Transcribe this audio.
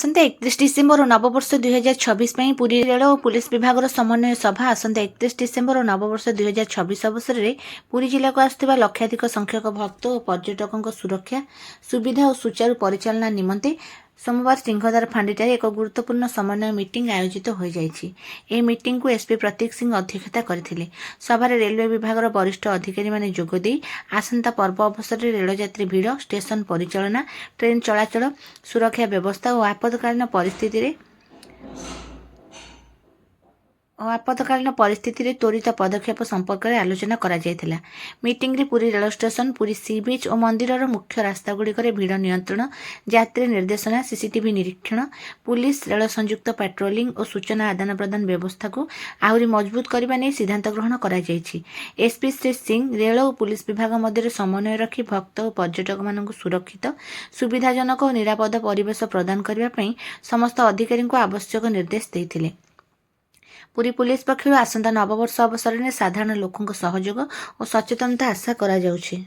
आसंता 31 December और नववर्ष 2026 ପାଇଁ ପୁରୀ ରେଳ ଓ ପୁଲିସ ବିଭାଗର ସମନ୍ୱୟ ସଭା ଆସନ୍ତା 31 ଡିସେମ୍ବର ଓ ନବବର୍ଷ 2026 ଅବସରରେ ପୁରୀ ଜିଲ୍ଲାକୁ ଆସୁଥିବା ଲକ୍ଷାଧିକ ସଂଖ୍ୟକ ଭକ୍ତ ଓ ପର୍ଯ୍ୟଟକଙ୍କ ସୁରକ୍ଷା ସୁବିଧା ଓ ସୁଚାରୁ ପରିଚାଳନା ନିମନ୍ତେ सोमवार सिंहदार फांडीटारे एक गुरुत्वपूर्ण समन्वय मीटिंग आयोजित हो जाइछि। एही मीटिंग को एसपी प्रतीक सिंह अध्यक्षता करथिले। सभारे रेलवे विभाग वरिष्ठ अधिकारी माने जोगदेई आसंता पर्व अवसर में रेलयात्री भिड़, स्टेशन परिचालना, ट्रेन चलाचल, सुरक्षा व्यवस्था और आपातकालीन परिस्थिति त्वरित पदक्षेप संपर्क में आलोचना करा जायथिला। मीटिंग रे पुरी रेल स्टेशन, पुरी सी बीच और मंदिर मुख्य रास्ता गुड़िक भिड़ नियंत्रण, यात्री निर्देशना, सीसीटीवी निरीक्षण, पुलिस रेल संयुक्त पेट्रोलिंग और सूचना आदान प्रदान व्यवस्था को आहरी मजबूत करने नहीं सिद्धांत ग्रहण करा जायछि। एसपी श्री सिंह रेल और पुलिस विभाग मध्य समन्वय रखी भक्त और पर्यटक मानक सुरक्षित सुविधाजनक और निरापद परिवेश प्रदान करने समस्त अधिकारी को आवश्यक निर्देश देथिले। पुरी पुलिस पक्षर आसंता नववर्ष अवसर में साधारण लोकों सहयोग और सचेतनता आशा करा जाउछि।